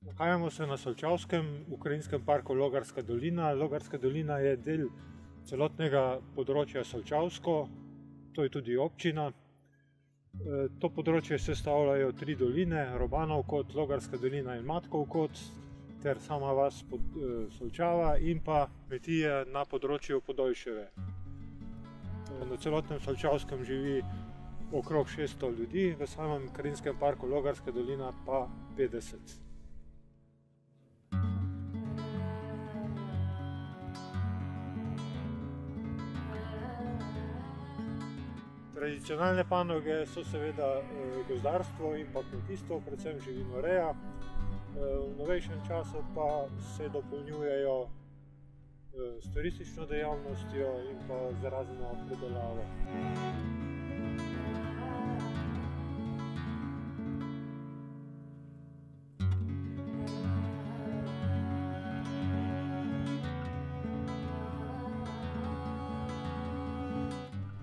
Nahajamo se na Solčavskem ukrajinskem parku Logarska dolina. Logarska dolina je del celotnega področja Solčavsko, to je tudi občina. To področje sestavljajo 3 doline, Robanov kot, Logarska dolina in Matkov kot, ter sama vas Solčava in pa kmetije na področju Podojševe. Na celotnem Solčavskem živi okrog 600 ljudi, v samem krajinskem parku Logarska dolina pa 50. Tradicionalne panoge so seveda gozdarstvo in pa kmetijstvo, predvsem živinoreja. V novejšem času pa se dopolnjujejo s turistično dejavnostjo in pa z razno predelavo.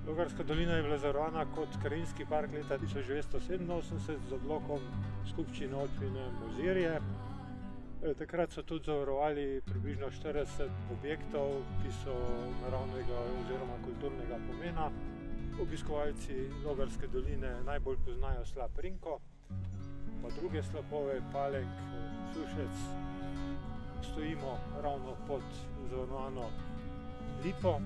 Logarska dolina je bila zavarovana kot krajinski park leta 1987 z odlokom skupščine občine Mozirje. Takrat so tudi zavarovali približno 40 objektov, ki so naravnega oziroma kulturnega pomena. Obiskovalci Logarske doline najbolj poznajo slap Rinko, pa druge slapove, Palenk, Sušec. Stojimo ravno pod zavarovano Lipo.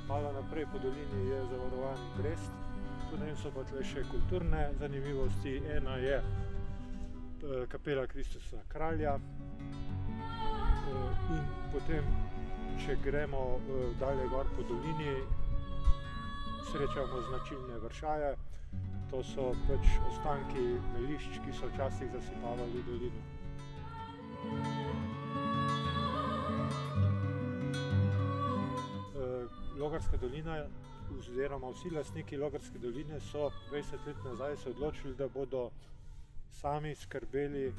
Malo naprej po dolini je zavarovan Brest, tudi so pa tle še kulturne zanimivosti. Ena je kapela Kristusa Kralja in potem, če gremo dalje gor po dolini, srečamo značilne vršaje. To so pač ostanki melišč, ki so včasih zasipavali dolino. Logarska dolina oziroma vsi lastniki Logarske doline so 20 let nazaj se odločili, da bodo sami skrbeli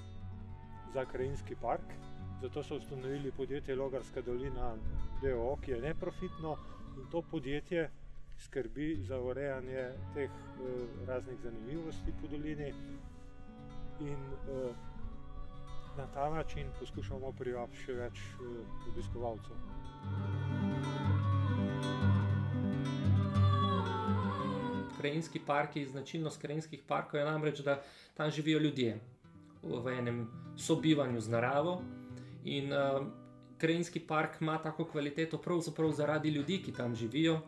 za krajinski park. Zato so ustanovili podjetje Logarska dolina d.o.o., ki je neprofitno, in to podjetje skrbi za urejanje teh raznih zanimivosti po dolini in na ta način poskušamo privabiti še več obiskovalcev. Krajinski parki, značilnost krajinskih parkov je namreč, da tam živijo ljudje v enem sobivanju z naravo in krajinski park ima tako kvaliteto pravzaprav zaradi ljudi, ki tam živijo,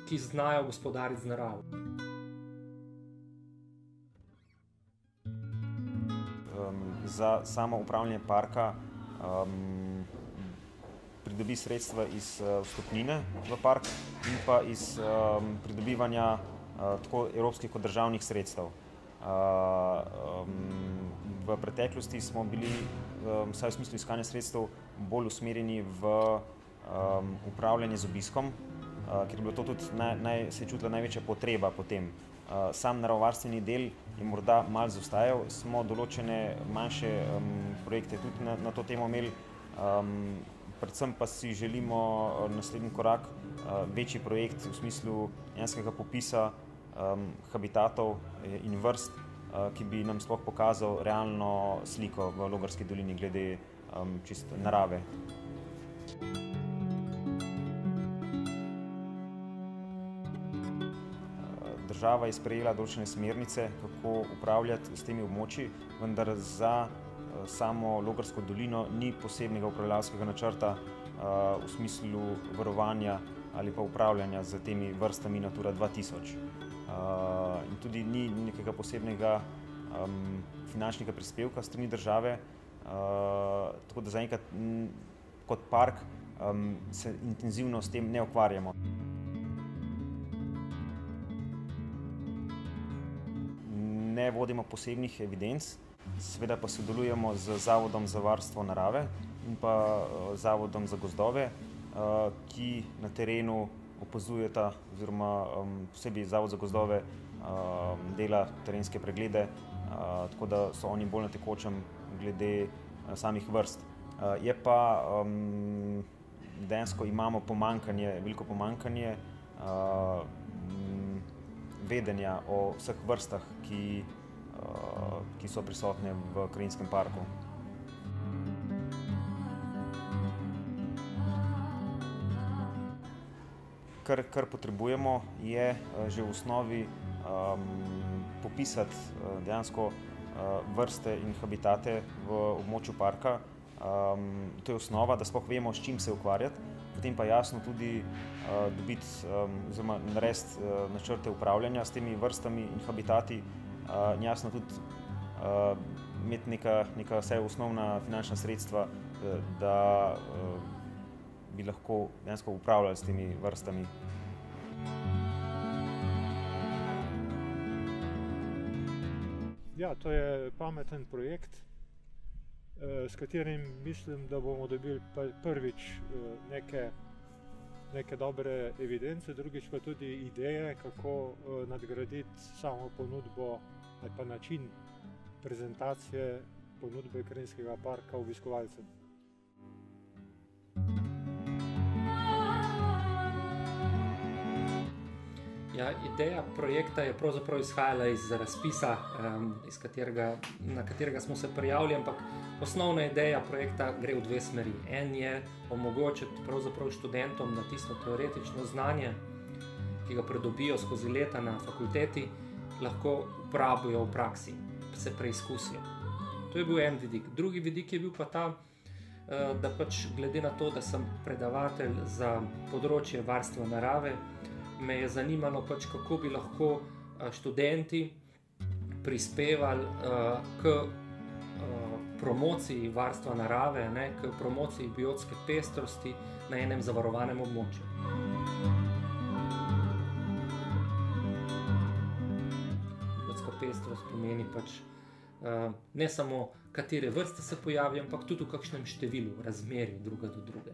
ki znajo gospodariti z naravo. Za samo upravljanje parka pridobi sredstva iz vstopnine v park in pa iz pridobivanja tako evropskih kot državnih sredstev. V preteklosti smo bili, vsaj v smislu iskanja sredstev, bolj usmerjeni v upravljanje z obiskom, ker je bilo to tudi se je čutila največja potreba po tem. Sam naravovarstveni del je morda malo zaostajal, smo določene manjše projekte tudi na to temo imeli, predvsem pa si želimo naslednji korak, večji projekt v smislu enskega popisa habitatov in vrst, ki bi nam sploh pokazal realno sliko v Logarski dolini glede čisto narave. Država je sprejela določene smernice, kako upravljati s temi območji, vendar za samo Logarsko dolino ni posebnega upravljavskega načrta v smislu varovanja ali pa upravljanja z temi vrstami Natura 2000. In tudi ni nekega posebnega finančnega prispevka s strani države, tako da zaenkrat kot park se intenzivno s tem ne ukvarjamo. Ne vodimo posebnih evidenc, seveda pa sodelujemo z Zavodom za varstvo narave in pa Zavodom za gozdove, ki na terenu opazujeta oziroma posebej Zavod za gozdove dela terenske preglede, tako da so oni bolj na tekočem glede samih vrst. Je pa dejansko imamo veliko pomanjkanje vedenja o vseh vrstah, ki so prisotne v krajinskem parku. kar potrebujemo, je že v osnovi popisati dejansko vrste in habitate v območju parka. To je osnova, da sploh vemo, s čim se ukvarjati, potem pa jasno tudi dobiti oziroma narediti načrte upravljanja s temi vrstami in habitati, jasno tudi imeti neka vsaj osnovna finančna sredstva, da bi lahko dejansko upravljali s temi vrstami. Ja, to je pameten projekt, s katerim mislim, da bomo dobili prvič neke dobre evidence, drugič pa tudi ideje, kako nadgraditi samo ponudbo ali pa način prezentacije ponudbe Krajinskega parka obiskovalcem. Ja, ideja projekta je pravzaprav izhajala iz razpisa, na katerega smo se prijavili, ampak osnovna ideja projekta gre v dve smeri. En je omogočiti pravzaprav študentom, da tisto teoretično znanje, ki ga pridobijo skozi leta na fakulteti, lahko uporabijo v praksi, se preizkusijo. To je bil en vidik. Drugi vidik je bil pa ta, da pač glede na to, da sem predavatelj za področje varstva narave, me je zanimalo pač, kako bi lahko študenti prispevali k promociji varstva narave, k promociji biotske pestrosti na enem zavarovanem območju. Biotska pestrost pomeni pač ne samo katere vrste se pojavijo, ampak tudi v kakšnem številu, razmerju druga do druge.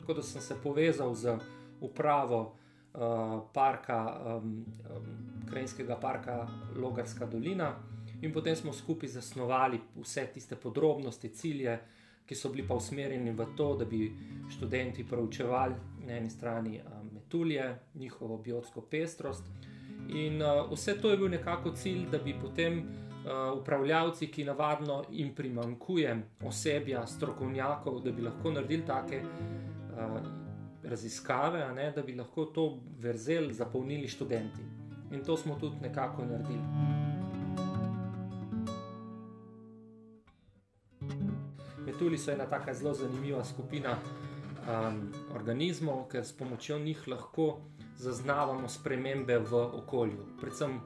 Tako da sem se povezal z upravo parka, Krajinskega parka Logarska dolina in potem smo skupaj zasnovali vse tiste podrobnosti, cilje, ki so bili pa usmerjeni v to, da bi študenti proučevali na eni strani metulje, njihovo biotsko pestrost in vse to je bil nekako cilj, da bi potem upravljavci, ki navadno jim primanjkuje osebja, strokovnjakov, da bi lahko naredili take raziskave, da bi lahko to vrzel zapolnili študenti. In to smo tudi nekako naredili. Metulji so ena taka zelo zanimiva skupina organizmov, ker s pomočjo njih lahko zaznavamo spremembe v okolju, predvsem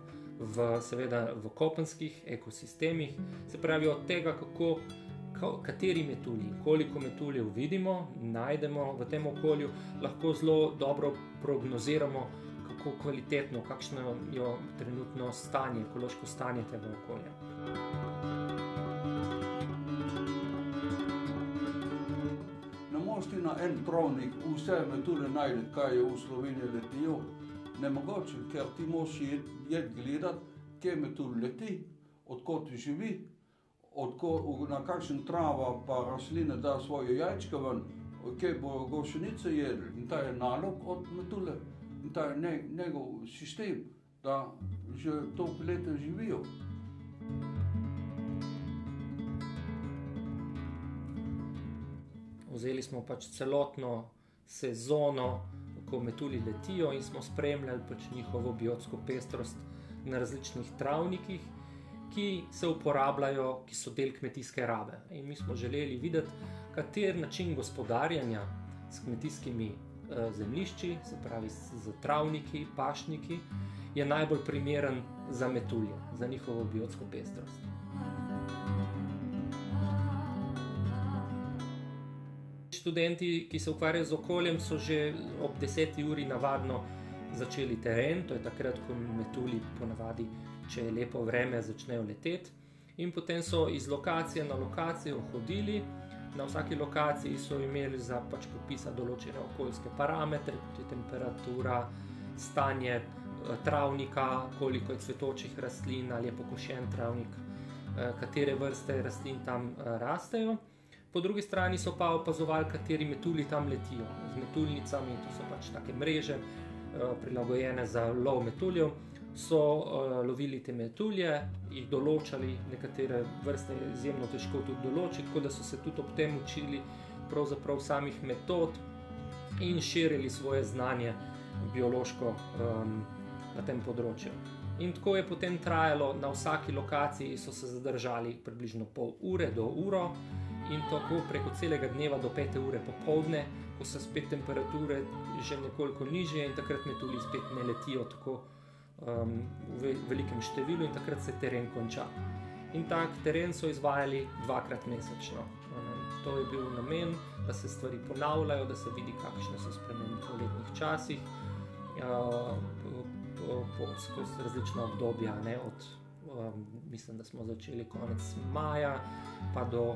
seveda v kopenskih ekosistemih, se pravi od tega, kateri metulji, koliko metuljev vidimo, najdemo v tem okolju, lahko zelo dobro prognoziramo, kako kvalitetno, kakšno je trenutno stanje, ekološko stanje tega okolja. Ne moreš ti na en travnik vse metulje najti, kaj je v Sloveniji letijo. Nemogoče, ker ti moraš gledati, kje metulj leti, odkot živi, na kakšen trava pa rastline da svoje jajčke ven, kje bo gošenice jedli. In ta je nalog od metulje. In ta je njegov sistem, da že toliko leta živijo. Vzeli smo pač celotno sezono, ko metulji letijo in smo spremljali pač njihovo biotsko pestrost na različnih travnikih, ki se uporabljajo, ki so del kmetijske rabe. In mi smo želeli videti, kater način gospodarjanja s kmetijskimi zemljišči, se pravi z travniki, pašniki, je najbolj primeren za metulje, za njihovo biotsko pestrost. Študenti, ki se ukvarjajo z okoljem, so že ob 10. uri navadno začeli teren, to je takrat, ko metulji ponavadi, če je lepo vreme, začnejo leteti. In potem so iz lokacije na lokacijo hodili, na vsaki lokaciji so imeli za pač popisati določene okoljske parametre, kot je temperatura, stanje travnika, koliko je cvetočih rastlin, ali je pokošen travnik, katere vrste rastlin tam rastejo. Po drugi strani so pa opazovali, kateri metulji tam letijo. Z metuljnicami, to so pač take mreže, prilagojene za lov metuljev, so lovili te metulje, jih določali, nekatere vrste je izjemno težko tudi določiti, tako da so se tudi ob tem učili pravzaprav samih metod in širili svoje znanje biološko na tem področju. In tako je potem trajalo, na vsaki lokaciji so se zadržali približno pol ure do uro in tako preko celega dneva do 5 ure popoldne, ko so spet temperature že nekoliko nižje in takrat metulji spet ne letijo tako v velikem številu in takrat se teren konča. In tak teren so izvajali 2-krat mesečno. To je bil namen, da se stvari ponavljajo, da se vidi, kakšne so spremembe v letnih časih, skozi različna obdobja, ne, mislim, da smo začeli konec maja pa do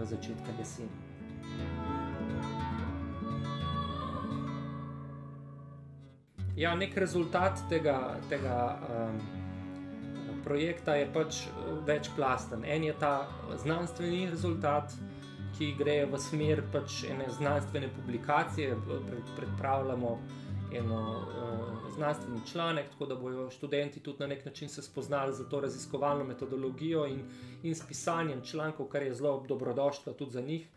začetka jeseni. Ja, nek rezultat tega projekta je pač večplasten. En je ta znanstveni rezultat, ki gre v smer pač ene znanstvene publikacije, pripravljamo znanstveni članek, tako da bojo študenti tudi na nek način se spoznali za to raziskovalno metodologijo in s pisanjem člankov, kar je zelo dobrodošlo tudi za njih,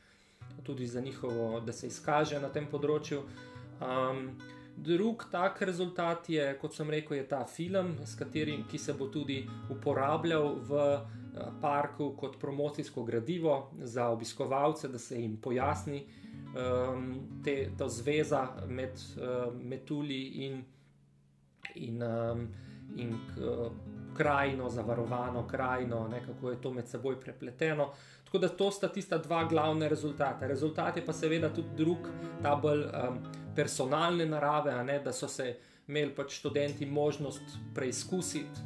tudi za njihovo, da se izkaže na tem področju. Drug tak rezultat je, kot sem rekel, je ta film, ki se bo tudi uporabljal v parku kot promocijsko gradivo za obiskovalce, da se jim pojasni ta zveza med metulji in krajino, zavarovano krajino, kako je to med seboj prepleteno. Tako da to sta tista dva glavna rezultata. Rezultat je pa seveda tudi drug, ta bolj personalne narave, da so se imeli pač študenti možnost preizkusiti,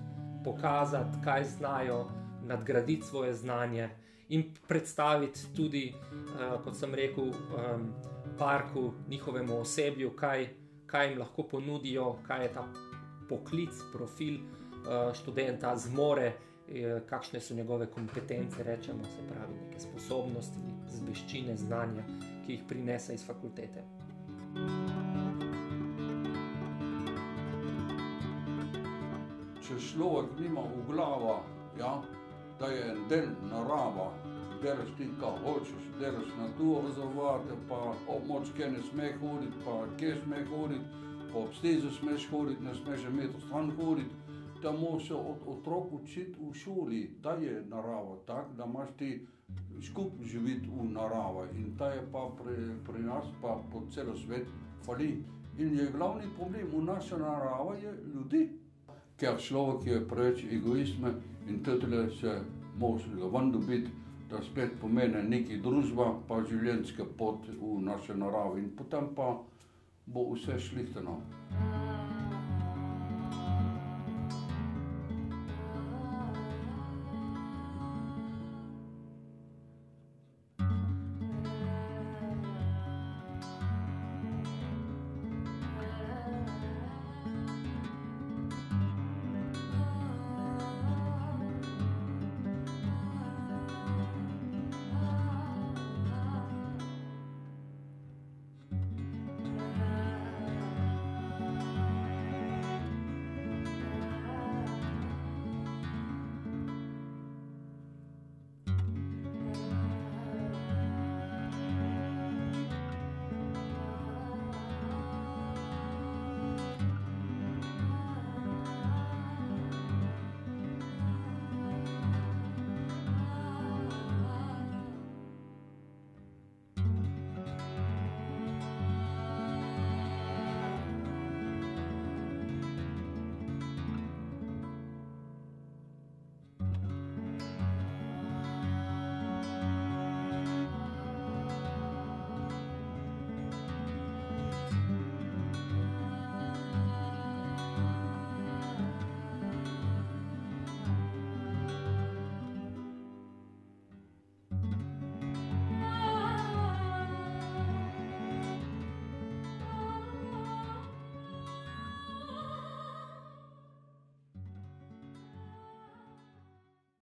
pokazati, kaj znajo, nadgraditi svoje znanje in predstaviti tudi, kot sem rekel, parku, njihovemu osebju, kaj jim lahko ponudijo, kaj je ta poklic, profil študenta, zmore, kakšne so njegove kompetence, rečemo, se pravi, neke sposobnosti, veščine, znanja, ki jih prinese iz fakultete. Če človek nima v glava, da je en del narava, delaš ti, kaj hočeš, delaš naturo zavarte, pa območ, kje ne sme hoditi, pa kje sme hoditi, pa ob stezi smeš hoditi, ne smeš meter stran hoditi, da moraš se od otrok učiti v šoli, da je narava tak, da imaš ti skupaj živeti v naravi in ta je pa pri nas pa po celo svet fali. In je glavni problem v naši naravi je ljudi, ker človek je preveč egoizme in tudi se moraš ga ven dobiti, da spet pomeni neki družba pa življenjska pot v naši naravi in potem pa bo vse šlihtano.